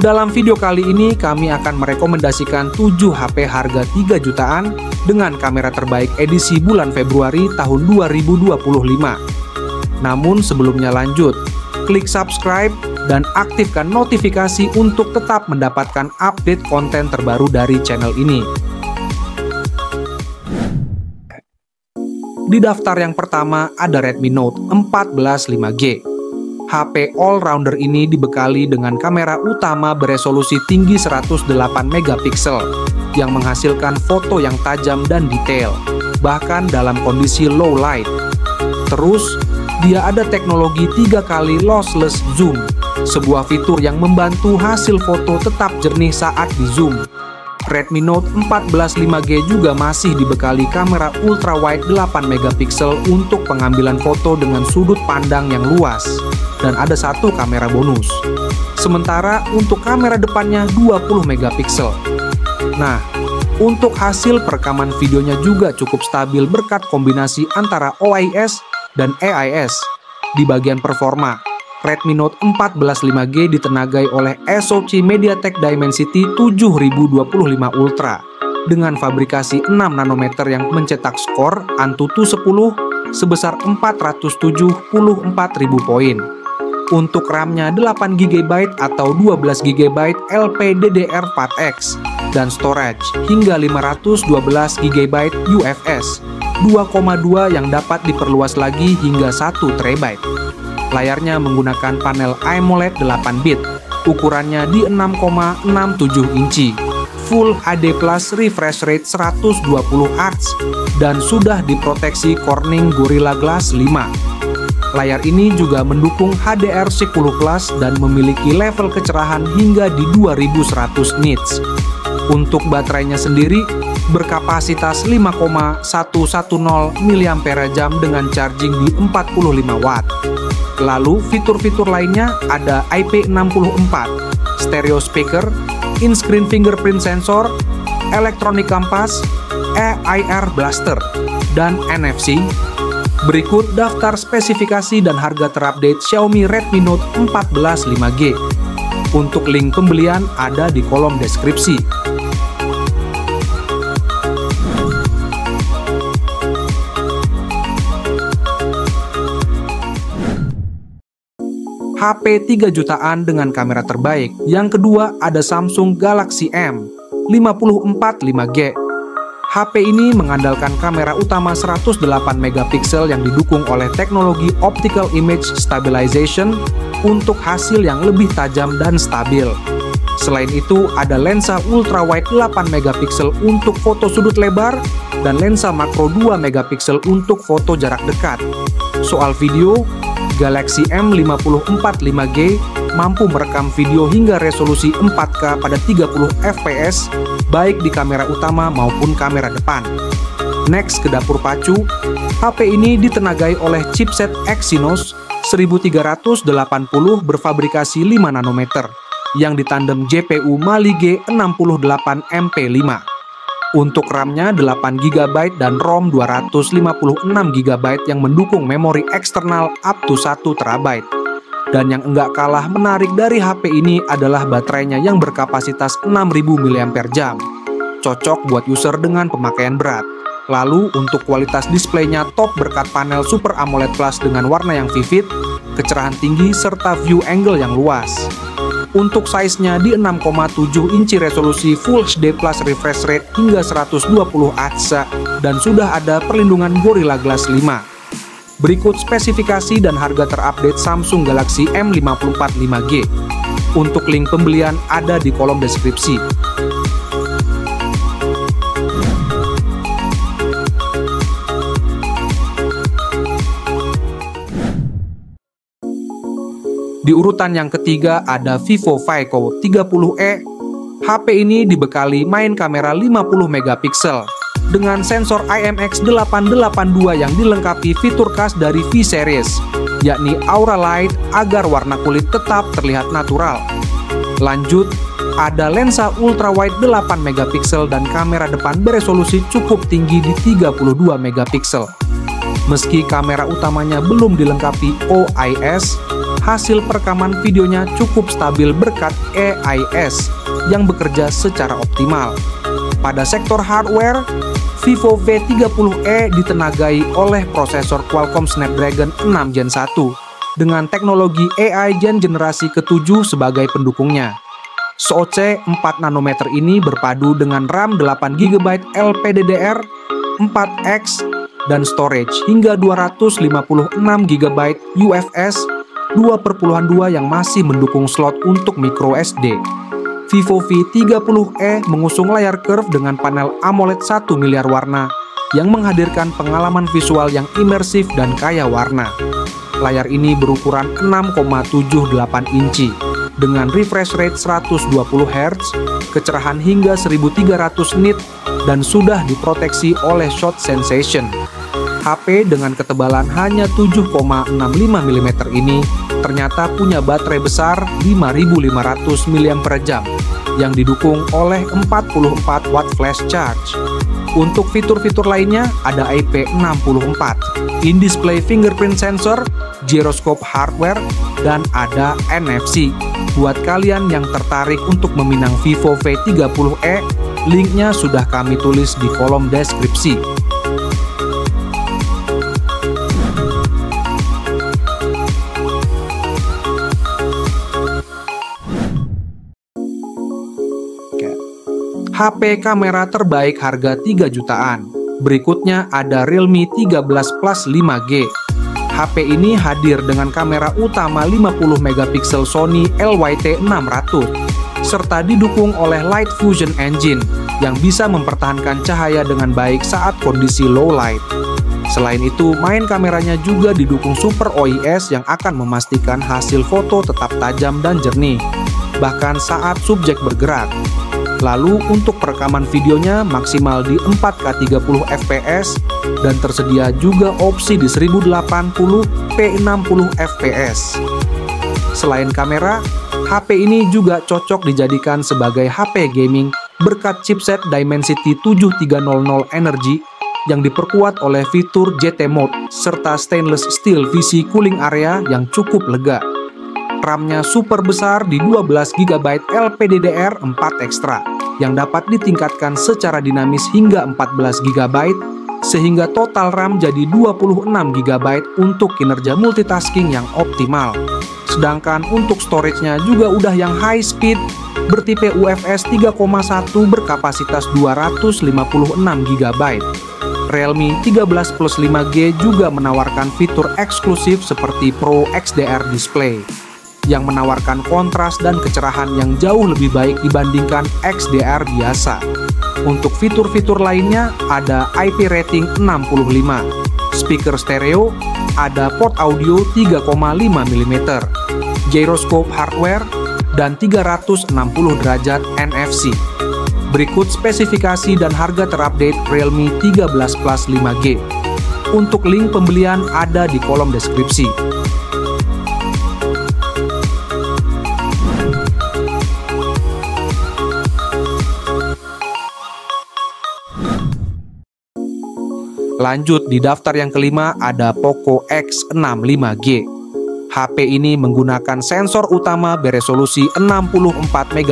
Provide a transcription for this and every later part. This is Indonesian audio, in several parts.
Dalam video kali ini kami akan merekomendasikan 7 HP harga 3 jutaan dengan kamera terbaik edisi bulan Februari tahun 2025. Namun sebelumnya lanjut, klik subscribe dan aktifkan notifikasi untuk tetap mendapatkan update konten terbaru dari channel ini. Di daftar yang pertama ada Redmi Note 14 5G. HP all-rounder ini dibekali dengan kamera utama beresolusi tinggi 108 megapiksel yang menghasilkan foto yang tajam dan detail, bahkan dalam kondisi low light. Terus, dia ada teknologi 3 kali lossless zoom, sebuah fitur yang membantu hasil foto tetap jernih saat di zoom. Redmi Note 14 5G juga masih dibekali kamera ultrawide 8 megapiksel untuk pengambilan foto dengan sudut pandang yang luas, dan ada satu kamera bonus. Sementara untuk kamera depannya 20 megapiksel. Nah, untuk hasil perekaman videonya juga cukup stabil berkat kombinasi antara OIS dan AIS. Di bagian performa, Redmi Note 14 5G ditenagai oleh SoC MediaTek Dimensity 7025 Ultra dengan fabrikasi 6 nanometer yang mencetak skor Antutu 10 sebesar 474.000 poin. Untuk RAM-nya 8GB atau 12GB LPDDR4X dan storage hingga 512GB UFS 2,2 yang dapat diperluas lagi hingga 1TB. Layarnya menggunakan panel AMOLED 8-bit, ukurannya di 6,67 inci, Full HD Plus refresh rate 120Hz, dan sudah diproteksi Corning Gorilla Glass 5. Layar ini juga mendukung HDR10 Plus dan memiliki level kecerahan hingga di 2100 nits. Untuk baterainya sendiri berkapasitas 5,110 mAh dengan charging di 45 watt. Lalu fitur-fitur lainnya ada IP64, stereo speaker, in-screen fingerprint sensor, electronic compass, AIR blaster, dan NFC. Berikut daftar spesifikasi dan harga terupdate Xiaomi Redmi Note 14 5G. Untuk link pembelian ada di kolom deskripsi. HP 3 jutaan dengan kamera terbaik. Yang kedua ada Samsung Galaxy M 54 5G. HP ini mengandalkan kamera utama 108 megapiksel yang didukung oleh teknologi Optical Image Stabilization untuk hasil yang lebih tajam dan stabil. Selain itu, ada lensa ultrawide 8 megapiksel untuk foto sudut lebar dan lensa makro 2 megapiksel untuk foto jarak dekat. Soal video, Galaxy M54 5G mampu merekam video hingga resolusi 4K pada 30 fps, baik di kamera utama maupun kamera depan. Next ke dapur pacu, HP ini ditenagai oleh chipset Exynos 1380 berfabrikasi 5 nanometer yang ditandem GPU Mali G68 MP5. Untuk RAM-nya 8GB dan ROM 256GB yang mendukung memori eksternal up to 1TB. Dan yang enggak kalah menarik dari HP ini adalah baterainya yang berkapasitas 6000 mAh. Cocok buat user dengan pemakaian berat. Lalu untuk kualitas displaynya top berkat panel Super AMOLED Plus dengan warna yang vivid, kecerahan tinggi, serta view angle yang luas. Untuk size-nya di 6,7 inci resolusi Full HD Plus refresh rate hingga 120Hz dan sudah ada perlindungan Gorilla Glass 5. Berikut spesifikasi dan harga terupdate Samsung Galaxy M54 5G. Untuk link pembelian ada di kolom deskripsi. Di urutan yang ketiga ada Vivo Vaiko 30e. HP ini dibekali main kamera 50 megapiksel dengan sensor IMX882 yang dilengkapi fitur khas dari V-Series, yakni Aura Light agar warna kulit tetap terlihat natural. Lanjut, ada lensa ultrawide 8 megapiksel dan kamera depan beresolusi cukup tinggi di 32 megapiksel. Meski kamera utamanya belum dilengkapi OIS, hasil perekaman videonya cukup stabil berkat AIS yang bekerja secara optimal. Pada sektor hardware, Vivo V30e ditenagai oleh prosesor Qualcomm Snapdragon 6 Gen 1 dengan teknologi AI Gen generasi ke-7 sebagai pendukungnya. SoC 4 nanometer ini berpadu dengan RAM 8GB LPDDR 4X dan storage hingga 256GB UFS 2.2 yang masih mendukung slot untuk microSD. Vivo V30e mengusung layar curve dengan panel AMOLED 1 miliar warna yang menghadirkan pengalaman visual yang imersif dan kaya warna. Layar ini berukuran 6,78 inci dengan refresh rate 120 Hz, kecerahan hingga 1300 nit, dan sudah diproteksi oleh shock sensation. HP dengan ketebalan hanya 7,65 mm ini ternyata punya baterai besar 5500 mAh yang didukung oleh 44 watt flash charge. Untuk fitur-fitur lainnya ada IP64, in-display fingerprint sensor, gyroscope hardware, dan ada NFC. Buat kalian yang tertarik untuk meminang Vivo V30e, linknya sudah kami tulis di kolom deskripsi. HP kamera terbaik harga 3 jutaan. Berikutnya ada Realme 13 Plus 5G. HP ini hadir dengan kamera utama 50MP Sony LYT600 serta didukung oleh Light Fusion Engine yang bisa mempertahankan cahaya dengan baik saat kondisi low light. Selain itu, main kameranya juga didukung Super OIS yang akan memastikan hasil foto tetap tajam dan jernih, bahkan saat subjek bergerak. Lalu untuk perekaman videonya maksimal di 4K 30 fps dan tersedia juga opsi di 1080p 60 fps. Selain kamera, HP ini juga cocok dijadikan sebagai HP gaming berkat chipset Dimensity 7300 Energy yang diperkuat oleh fitur GT Mode serta stainless steel VC cooling area yang cukup lega. RAM-nya super besar di 12GB LPDDR 4 ekstra yang dapat ditingkatkan secara dinamis hingga 14GB sehingga total RAM jadi 26GB untuk kinerja multitasking yang optimal. Sedangkan untuk storage-nya juga udah yang high speed bertipe UFS 3.1 berkapasitas 256GB. Realme 13 Plus 5G juga menawarkan fitur eksklusif seperti Pro XDR Display yang menawarkan kontras dan kecerahan yang jauh lebih baik dibandingkan XDR biasa. Untuk fitur-fitur lainnya ada IP rating 65, speaker stereo, ada port audio 3,5 mm, gyroscope hardware, dan 360 derajat NFC. Berikut spesifikasi dan harga terupdate Realme 13 Plus 5G. Untuk link pembelian ada di kolom deskripsi. Lanjut di daftar yang kelima ada Poco X6 5G. HP ini menggunakan sensor utama beresolusi 64MP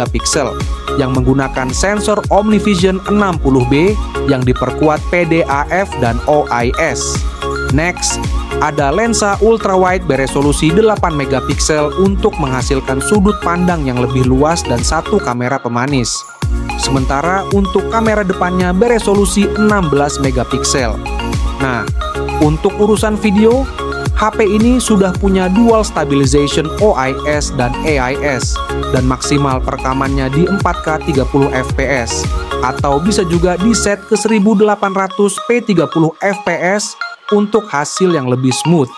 yang menggunakan sensor OmniVision 60B yang diperkuat PDAF dan OIS. Next, ada lensa ultrawide beresolusi 8MP untuk menghasilkan sudut pandang yang lebih luas dan satu kamera pemanis. Sementara untuk kamera depannya beresolusi 16MP. Nah, untuk urusan video, HP ini sudah punya dual stabilization OIS dan AIS dan maksimal perekamannya di 4K 30 fps atau bisa juga di set ke 1800p 30 fps untuk hasil yang lebih smooth.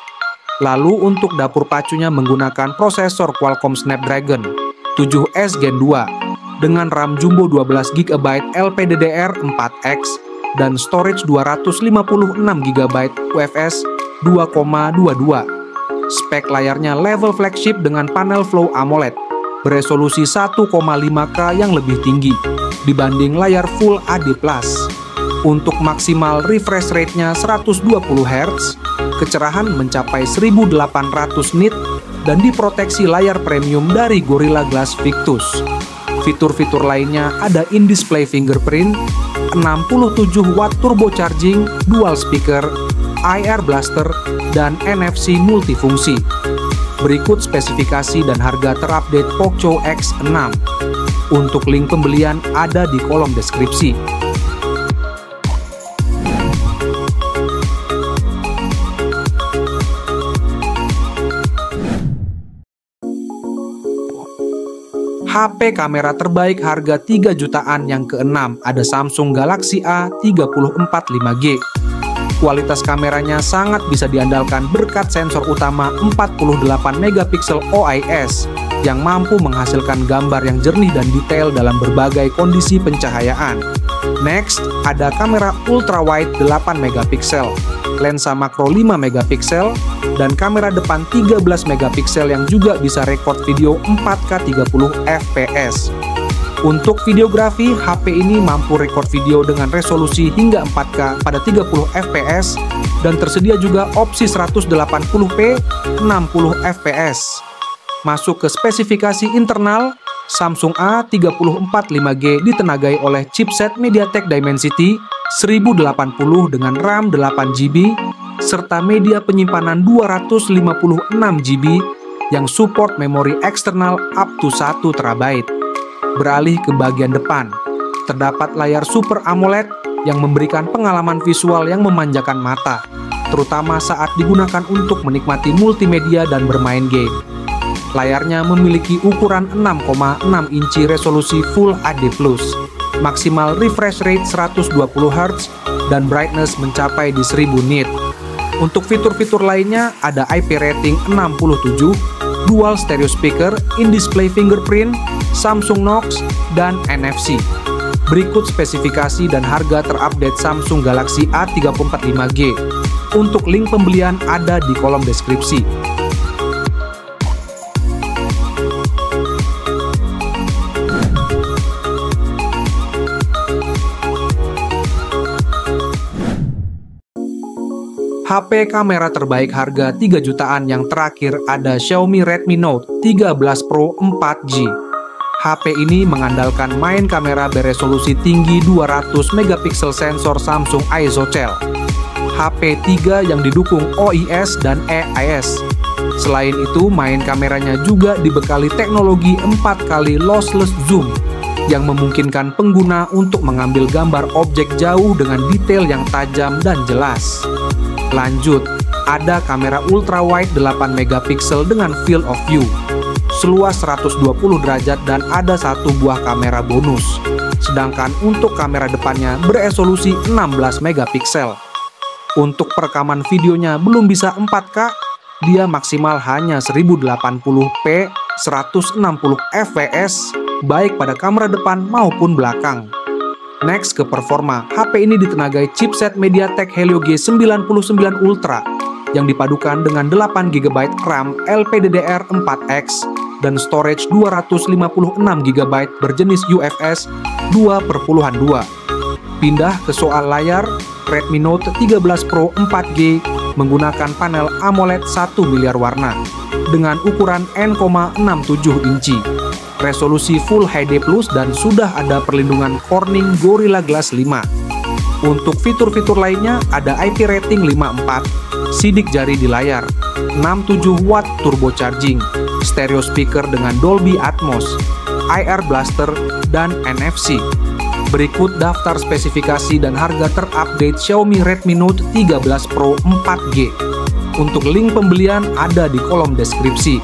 Lalu untuk dapur pacunya menggunakan prosesor Qualcomm Snapdragon 7S Gen 2 dengan RAM jumbo 12GB LPDDR 4X dan storage 256GB UFS 2.22. Spek layarnya level flagship dengan panel Flow AMOLED beresolusi 1,5K yang lebih tinggi dibanding layar Full HD+. Untuk maksimal refresh rate-nya 120 Hz, kecerahan mencapai 1800 nit, dan diproteksi layar premium dari Gorilla Glass Victus. Fitur-fitur lainnya ada in-display fingerprint, 67 watt turbocharging, dual speaker, IR blaster, dan NFC multifungsi. Berikut spesifikasi dan harga terupdate Pokco X6. Untuk link pembelian ada di kolom deskripsi. HP kamera terbaik harga 3 jutaan yang keenam ada Samsung Galaxy A 34 5G. Kualitas kameranya sangat bisa diandalkan berkat sensor utama 48 megapiksel OIS yang mampu menghasilkan gambar yang jernih dan detail dalam berbagai kondisi pencahayaan. Next, ada kamera ultra wide 8 megapiksel, lensa makro 5 megapiksel, dan kamera depan 13 megapiksel yang juga bisa rekod video 4K 30 fps. Untuk videografi, HP ini mampu rekod video dengan resolusi hingga 4K pada 30 fps dan tersedia juga opsi 180p 60 fps. Masuk ke spesifikasi internal, Samsung A34 5G ditenagai oleh chipset MediaTek Dimensity 1080 dengan RAM 8GB serta media penyimpanan 256GB yang support memori eksternal up to 1 TB. Beralih ke bagian depan, terdapat layar Super AMOLED yang memberikan pengalaman visual yang memanjakan mata, terutama saat digunakan untuk menikmati multimedia dan bermain game. Layarnya memiliki ukuran 6,6 inci resolusi Full HD+, maksimal refresh rate 120Hz, dan brightness mencapai di 1000 nit. Untuk fitur-fitur lainnya ada IP rating 67, dual stereo speaker, in-display fingerprint, Samsung Knox, dan NFC. Berikut spesifikasi dan harga terupdate Samsung Galaxy A34 5G. Untuk link pembelian ada di kolom deskripsi. HP kamera terbaik harga 3 jutaan yang terakhir ada Xiaomi Redmi Note 13 Pro 4G. HP ini mengandalkan main kamera beresolusi tinggi 200 megapiksel sensor Samsung ISOCELL. HP 3 yang didukung OIS dan EIS. Selain itu, main kameranya juga dibekali teknologi 4x lossless zoom yang memungkinkan pengguna untuk mengambil gambar objek jauh dengan detail yang tajam dan jelas. Lanjut, ada kamera ultra wide 8 megapiksel dengan field of view seluas 120 derajat dan ada satu buah kamera bonus. Sedangkan untuk kamera depannya beresolusi 16 megapiksel. Untuk perekaman videonya belum bisa 4K, dia maksimal hanya 1080p 160 fps baik pada kamera depan maupun belakang. Next ke performa, HP ini ditenagai chipset MediaTek Helio G99 Ultra yang dipadukan dengan 8GB RAM LPDDR4X dan storage 256GB berjenis UFS 2.2. Pindah ke soal layar, Redmi Note 13 Pro 4G menggunakan panel AMOLED 1 miliar warna dengan ukuran N,67 inci. Resolusi Full HD Plus dan sudah ada perlindungan Corning Gorilla Glass 5. Untuk fitur-fitur lainnya ada IP rating 54, sidik jari di layar, 67 watt turbocharging, stereo speaker dengan Dolby Atmos, IR blaster, dan NFC. Berikut daftar spesifikasi dan harga terupdate Xiaomi Redmi Note 13 Pro 4G. Untuk link pembelian ada di kolom deskripsi.